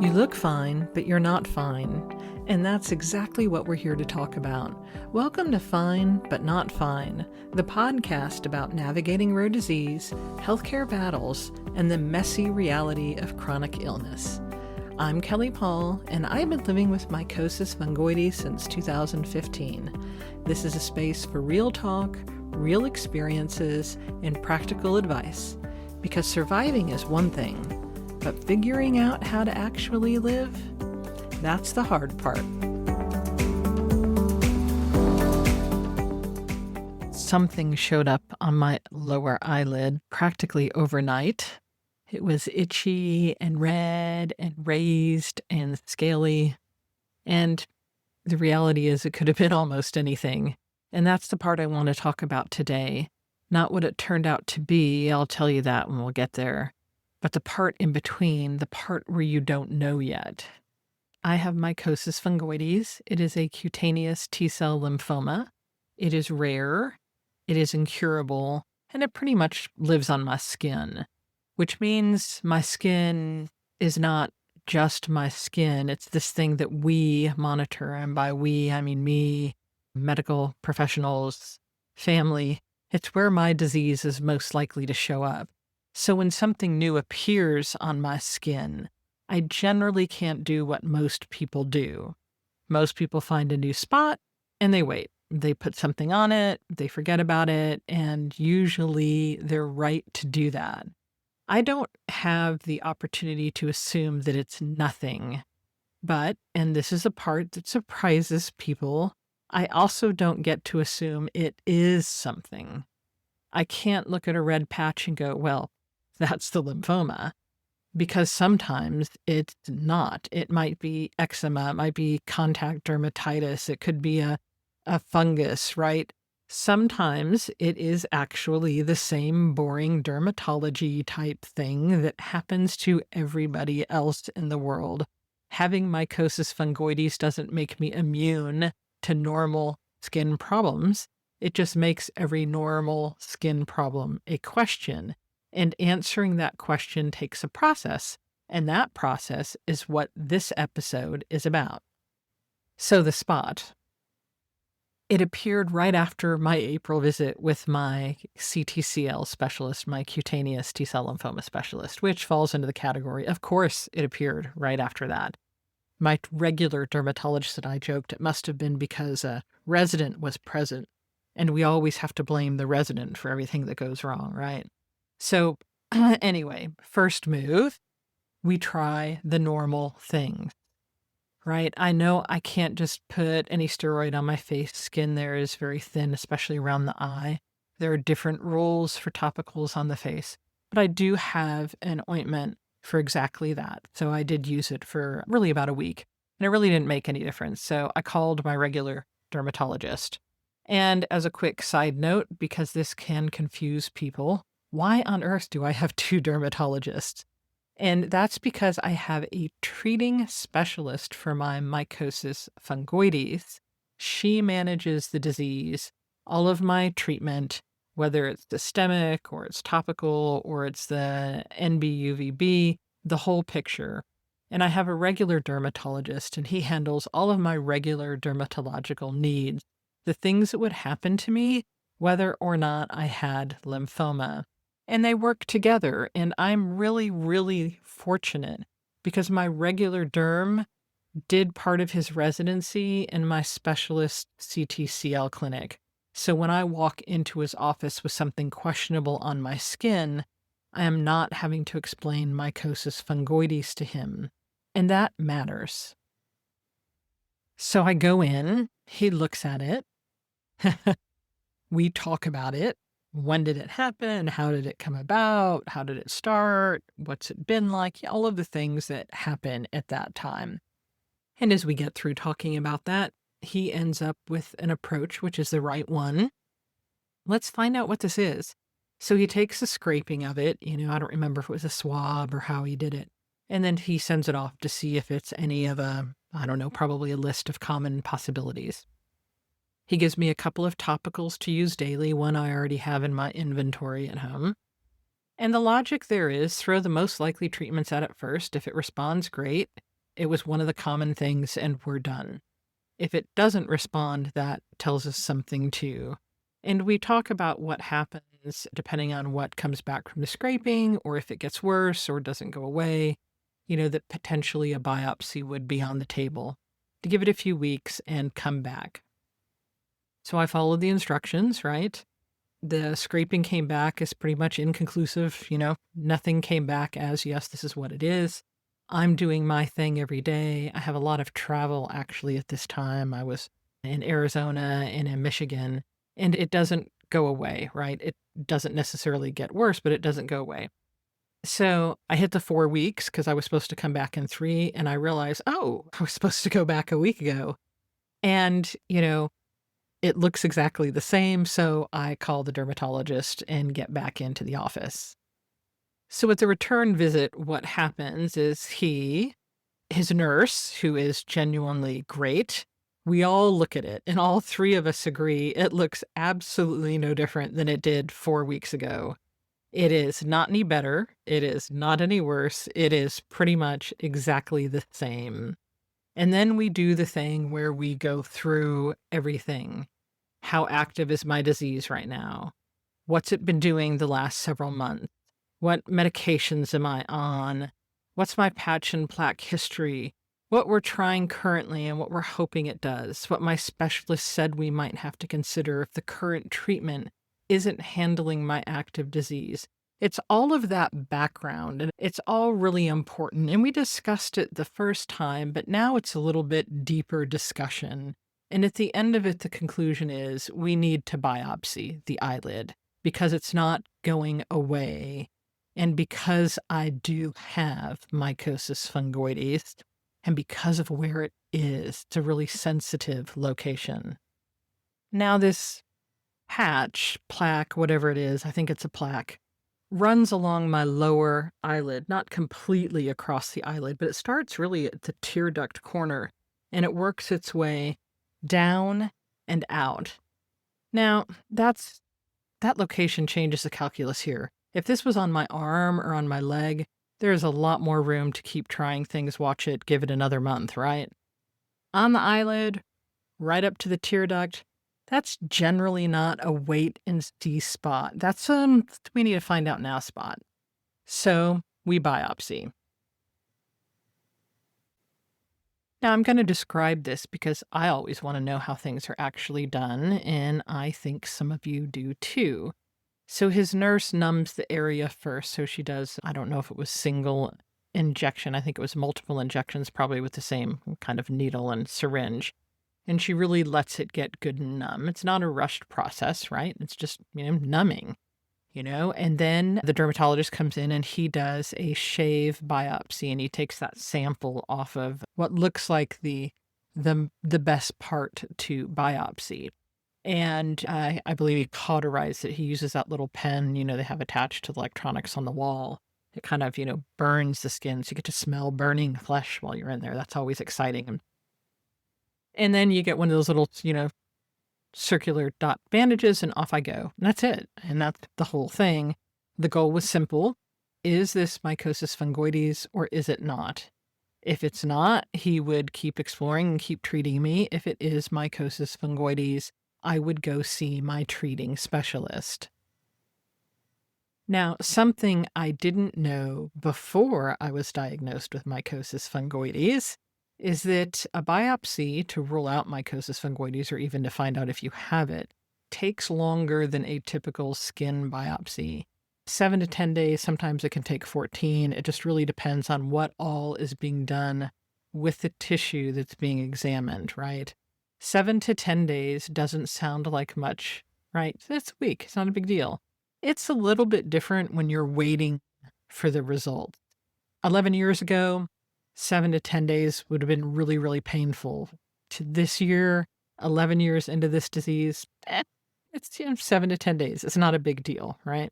You look fine, but you're not fine. And that's exactly what we're here to talk about. Welcome to Fine, But Not Fine, the podcast about navigating rare disease, healthcare battles, and the messy reality of chronic illness. I'm Kelly Paul, and I've been living with Mycosis Fungoides since 2015. This is a space for real talk, real experiences, and practical advice. Because surviving is one thing, but figuring out how to actually live, that's the hard part. Something showed up on my lower eyelid practically overnight. It was itchy and red and raised and scaly. And the reality is it could have been almost anything. And that's the part I want to talk about today. Not what it turned out to be, I'll tell you that when we'll get there. But the part in between, the part where you don't know yet. I have Mycosis fungoides. It is a cutaneous T-cell lymphoma. It is rare, it is incurable, and it pretty much lives on my skin, which means my skin is not just my skin. It's this thing that we monitor, and by we, I mean me, medical professionals, family. It's where my disease is most likely to show up. So when something new appears on my skin, I generally can't do what most people do. Most people find a new spot and they wait. They put something on it, they forget about it, and usually they're right to do that. I don't have the opportunity to assume that it's nothing. But, and this is a part that surprises people, I also don't get to assume it is something. I can't look at a red patch and go, well, that's the lymphoma, because sometimes it's not. It might be eczema, it might be contact dermatitis, it could be a fungus, right? Sometimes it is actually the same boring dermatology type thing that happens to everybody else in the world. Having Mycosis fungoides doesn't make me immune to normal skin problems. It just makes every normal skin problem a question. And answering that question takes a process, and that process is what this episode is about. So the spot. It appeared right after my April visit with my CTCL specialist, my cutaneous T-cell lymphoma specialist, which falls into the category, of course it appeared right after that. My regular dermatologist and I joked it must have been because a resident was present, and we always have to blame the resident for everything that goes wrong, right? So anyway, first move, we try the normal things, right? I know I can't just put any steroid on my face. Skin there is very thin, especially around the eye. There are different rules for topicals on the face, but I do have an ointment for exactly that. So I did use it for really about a week, and it really didn't make any difference. So I called my regular dermatologist. And as a quick side note, because this can confuse people, why on earth do I have two dermatologists? And that's because I have a treating specialist for my Mycosis fungoides. She manages the disease, all of my treatment, whether it's systemic or it's topical or it's the NB-UVB, the whole picture. And I have a regular dermatologist, and he handles all of my regular dermatological needs, the things that would happen to me, whether or not I had lymphoma. And they work together, and I'm really, really fortunate because my regular derm did part of his residency in my specialist CTCL clinic. So when I walk into his office with something questionable on my skin, I am not having to explain Mycosis fungoides to him. And that matters. So I go in, he looks at it, we talk about it. When did it happen? How did it come about? How did it start? What's it been like? All of the things that happen at that time. And as we get through talking about that, he ends up with an approach, which is the right one. Let's find out what this is. So he takes a scraping of it. I don't remember if it was a swab or how he did it. And then he sends it off to see if it's any of probably a list of common possibilities. He gives me a couple of topicals to use daily, one I already have in my inventory at home. And the logic there is throw the most likely treatments at it first. If it responds, great. It was one of the common things, and we're done. If it doesn't respond, that tells us something too. And we talk about what happens depending on what comes back from the scraping, or if it gets worse or doesn't go away, that potentially a biopsy would be on the table to give it a few weeks and come back. So I followed the instructions, right? The scraping came back as pretty much inconclusive. Nothing came back as, yes, this is what it is. I'm doing my thing every day. I have a lot of travel actually at this time. I was in Arizona and in Michigan, and it doesn't go away, right? It doesn't necessarily get worse, but it doesn't go away. So I hit the 4 weeks because I was supposed to come back in 3, and I realized, oh, I was supposed to go back a week ago. And, it looks exactly the same, so I call the dermatologist and get back into the office. So at the return visit, what happens is his nurse, who is genuinely great, we all look at it, and all 3 of us agree it looks absolutely no different than it did 4 weeks ago. It is not any better. It is not any worse. It is pretty much exactly the same. And then we do the thing where we go through everything. How active is my disease right now? What's it been doing the last several months? What medications am I on? What's my patch and plaque history? What we're trying currently and what we're hoping it does? What my specialist said we might have to consider if the current treatment isn't handling my active disease. It's all of that background, and it's all really important. And we discussed it the first time, but now it's a little bit deeper discussion. And at the end of it, the conclusion is we need to biopsy the eyelid because it's not going away. And because I do have mycosis fungoides, and because of where it is, it's a really sensitive location. Now, this patch, plaque, whatever it is, I think it's a plaque, runs along my lower eyelid, not completely across the eyelid, but it starts really at the tear duct corner, and it works its way down and out. Now, that location changes the calculus here. If this was on my arm or on my leg, there's a lot more room to keep trying things, watch it, give it another month, right? On the eyelid, right up to the tear duct, that's generally not a wait and see spot. That's we need to find out now spot. So we biopsy. Now I'm going to describe this because I always want to know how things are actually done, and I think some of you do too. So his nurse numbs the area first. So she does, I don't know if it was single injection. I think it was multiple injections, probably with the same kind of needle and syringe. And she really lets it get good and numb. It's not a rushed process, right? It's just, numbing, And then the dermatologist comes in and he does a shave biopsy, and he takes that sample off of what looks like the best part to biopsy. And I believe he cauterized it. He uses that little pen, they have attached to the electronics on the wall. It kind of, burns the skin. So you get to smell burning flesh while you're in there. That's always exciting. And then you get one of those little, circular dot bandages, and off I go. And that's it. And that's the whole thing. The goal was simple. Is this mycosis fungoides or is it not? If it's not, he would keep exploring and keep treating me. If it is mycosis fungoides, I would go see my treating specialist. Now, something I didn't know before I was diagnosed with mycosis fungoides is that a biopsy to rule out mycosis fungoides, or even to find out if you have it, takes longer than a typical skin biopsy. 7 to 10 days, sometimes it can take 14. It just really depends on what all is being done with the tissue that's being examined, right? 7 to 10 days doesn't sound like much, right? It's a week. It's not a big deal. It's a little bit different when you're waiting for the result. 11 years ago, 7 to 10 days would have been really, really painful. To this year, 11 years into this disease, it's 7 to 10 days. It's not a big deal, right?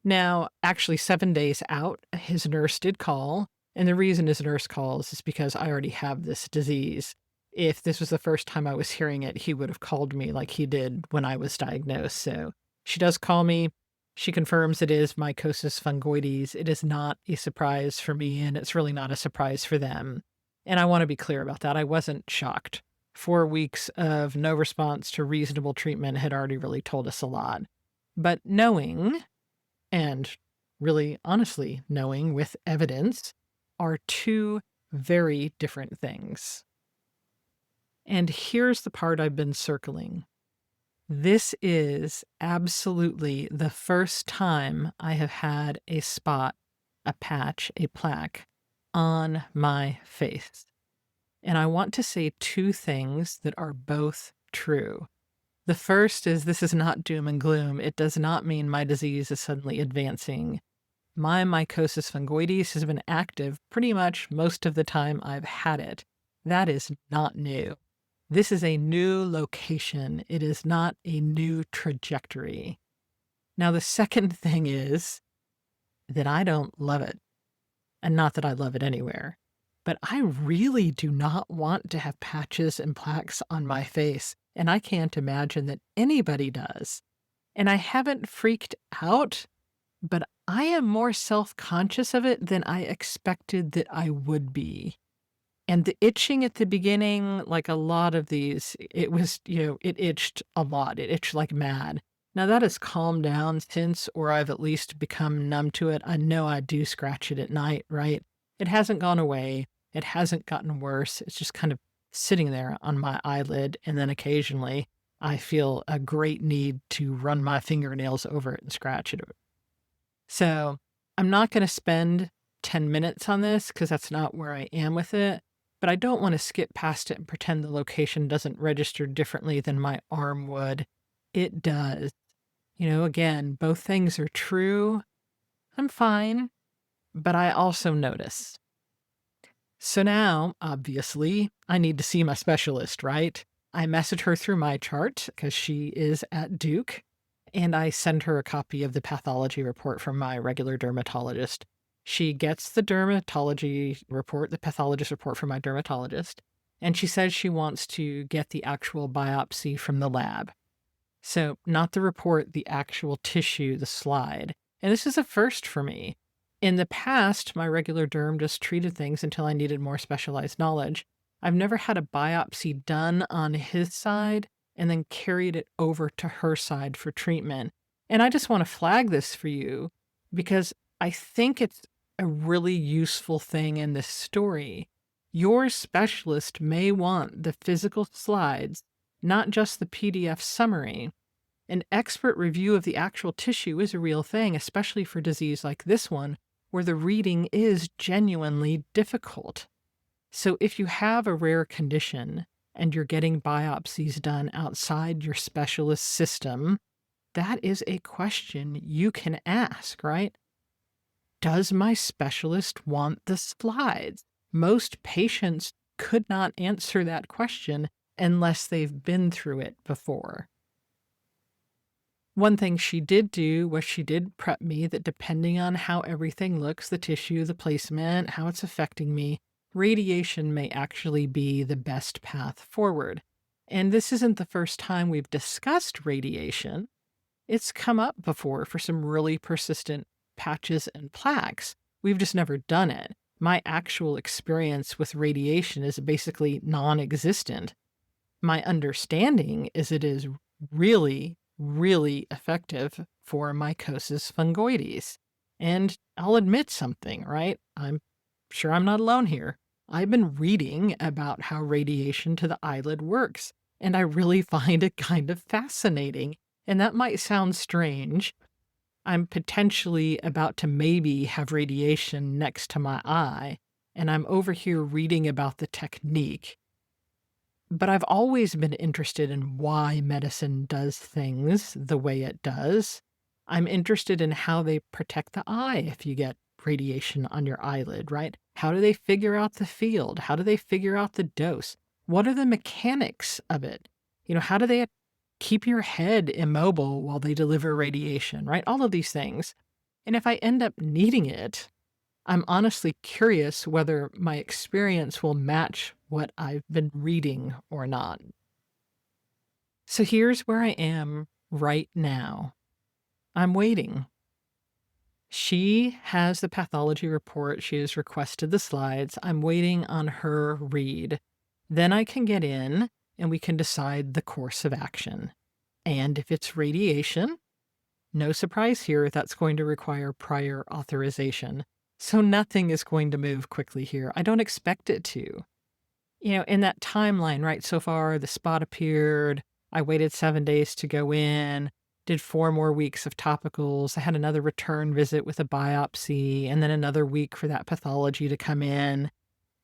Now, actually 7 days out, his nurse did call. And the reason his nurse calls is because I already have this disease. If this was the first time I was hearing it, he would have called me like he did when I was diagnosed. So she does call me. She confirms it is mycosis fungoides. It is not a surprise for me, and it's really not a surprise for them. And I want to be clear about that. I wasn't shocked. 4 weeks of no response to reasonable treatment had already really told us a lot. But knowing, and really honestly knowing with evidence, are two very different things. And here's the part I've been circling. This is absolutely the first time I have had a spot, a patch, a plaque on my face. And I want to say two things that are both true. The first is this is not doom and gloom. It does not mean my disease is suddenly advancing. My mycosis fungoides has been active pretty much most of the time I've had it. That is not new. This is a new location. It is not a new trajectory. Now, the second thing is that I don't love it. And not that I love it anywhere. But I really do not want to have patches and plaques on my face. And I can't imagine that anybody does. And I haven't freaked out, but I am more self-conscious of it than I expected that I would be. And the itching at the beginning, like a lot of these, it was, it itched a lot. It itched like mad. Now that has calmed down since, or I've at least become numb to it. I know I do scratch it at night, right? It hasn't gone away. It hasn't gotten worse. It's just kind of sitting there on my eyelid. And then occasionally I feel a great need to run my fingernails over it and scratch it. So I'm not going to spend 10 minutes on this because that's not where I am with it. But I don't want to skip past it and pretend the location doesn't register differently than my arm would. It does. Again, both things are true. I'm fine, but I also notice. So now, obviously, I need to see my specialist, right? I message her through my chart because she is at Duke, and I send her a copy of the pathology report from my regular dermatologist. She gets the dermatology report, the pathologist report from my dermatologist, and she says she wants to get the actual biopsy from the lab. So not the report, the actual tissue, the slide. And this is a first for me. In the past, my regular derm just treated things until I needed more specialized knowledge. I've never had a biopsy done on his side and then carried it over to her side for treatment. And I just want to flag this for you because I think it's a really useful thing in this story. Your specialist may want the physical slides, not just the PDF summary. An expert review of the actual tissue is a real thing, especially for disease like this one, where the reading is genuinely difficult. So if you have a rare condition and you're getting biopsies done outside your specialist system, that is a question you can ask, right? Does my specialist want the slides? Most patients could not answer that question unless they've been through it before. One thing she did do was she did prep me that depending on how everything looks, the tissue, the placement, how it's affecting me, radiation may actually be the best path forward. And this isn't the first time we've discussed radiation. It's come up before for some really persistent patches and plaques. We've just never done it. My actual experience with radiation is basically non-existent. My understanding is it is really, really effective for mycosis fungoides. And I'll admit something, right? I'm sure I'm not alone here. I've been reading about how radiation to the eyelid works, and I really find it kind of fascinating. And that might sound strange. I'm potentially about to maybe have radiation next to my eye, and I'm over here reading about the technique. But I've always been interested in why medicine does things the way it does. I'm interested in how they protect the eye if you get radiation on your eyelid, right? How do they figure out the field? How do they figure out the dose? What are the mechanics of it? How do they keep your head immobile while they deliver radiation, right? All of these things. And if I end up needing it, I'm honestly curious whether my experience will match what I've been reading or not. So here's where I am right now. I'm waiting. She has the pathology report. She has requested the slides. I'm waiting on her read. Then I can get in and we can decide the course of action. And if it's radiation, no surprise here, that's going to require prior authorization. So nothing is going to move quickly here. I don't expect it to. In that timeline, right, so far the spot appeared. I waited 7 days to go in, did 4 more weeks of topicals. I had another return visit with a biopsy, and then another week for that pathology to come in.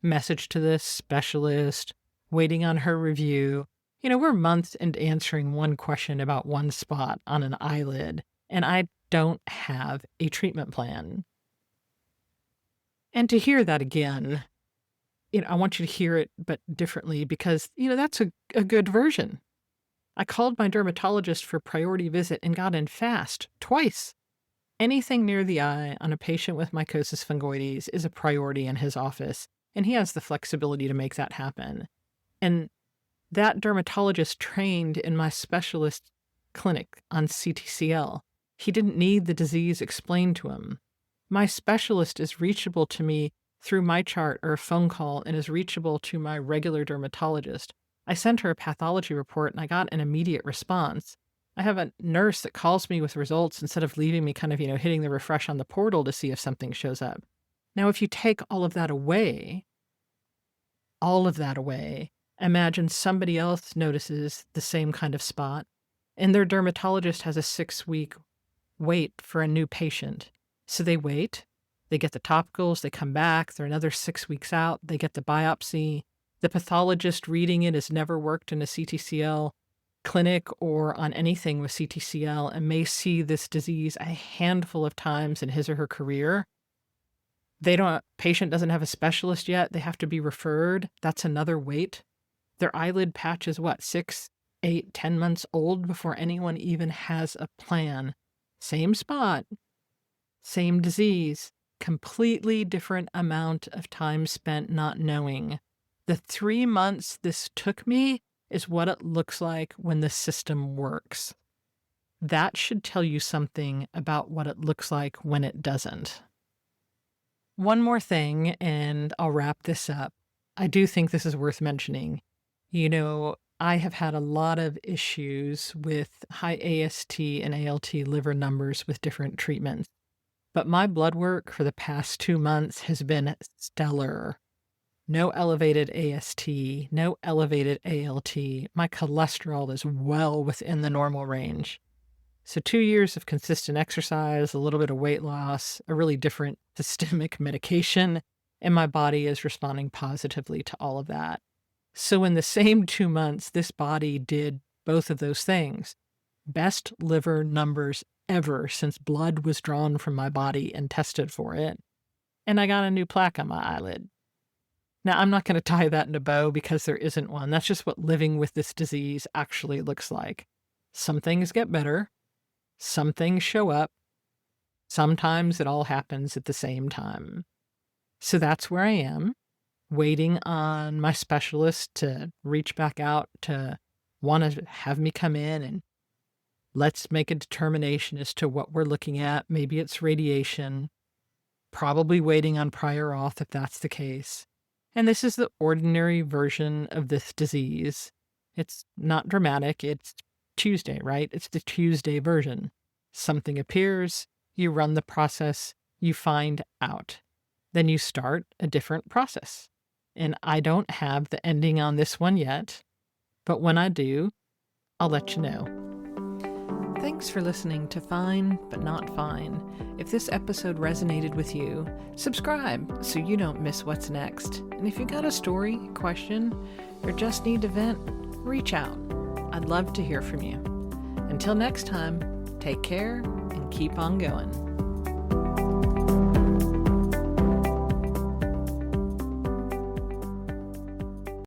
Message to the specialist, waiting on her review. We're months into answering one question about one spot on an eyelid, and I don't have a treatment plan. And to hear that again, I want you to hear it, but differently, because, that's a good version. I called my dermatologist for priority visit and got in fast, twice. Anything near the eye on a patient with mycosis fungoides is a priority in his office, and he has the flexibility to make that happen. And that dermatologist trained in my specialist clinic on CTCL. He didn't need the disease explained to him. My specialist is reachable to me through my chart or a phone call and is reachable to my regular dermatologist. I sent her a pathology report and I got an immediate response. I have a nurse that calls me with results instead of leaving me kind of, hitting the refresh on the portal to see if something shows up. Now, if you take all of that away, imagine somebody else notices the same kind of spot and their dermatologist has a 6-week wait for a new patient. So they wait, they get the topicals, they come back, they're another 6 weeks out, they get the biopsy. The pathologist reading it has never worked in a CTCL clinic or on anything with CTCL and may see this disease a handful of times in his or her career. Patient doesn't have a specialist yet. They have to be referred. That's another wait. Their eyelid patch is 6, 8, 10 months old before anyone even has a plan. Same spot, same disease, completely different amount of time spent not knowing. The 3 months this took me is what it looks like when the system works. That should tell you something about what it looks like when it doesn't. One more thing, and I'll wrap this up. I do think this is worth mentioning. I have had a lot of issues with high AST and ALT liver numbers with different treatments. But my blood work for the past 2 months has been stellar. No elevated AST, no elevated ALT. My cholesterol is well within the normal range. So 2 years of consistent exercise, a little bit of weight loss, a really different systemic medication, and my body is responding positively to all of that. So in the same 2 months, this body did both of those things. Best liver numbers ever since blood was drawn from my body and tested for it. And I got a new plaque on my eyelid. Now, I'm not going to tie that in a bow because there isn't one. That's just what living with this disease actually looks like. Some things get better. Some things show up. Sometimes it all happens at the same time. So that's where I am, waiting on my specialist to reach back out to want to have me come in and let's make a determination as to what we're looking at. Maybe it's radiation, probably waiting on prior auth if that's the case. And this is the ordinary version of this disease. It's not dramatic. It's Tuesday, right? It's the Tuesday version. Something appears, you run the process, you find out. Then you start a different process. And I don't have the ending on this one yet, but when I do, I'll let you know. Thanks for listening to Fine But Not Fine. If this episode resonated with you, subscribe so you don't miss what's next. And if you got a story, question, or just need to vent, reach out. I'd love to hear from you. Until next time, take care and keep on going.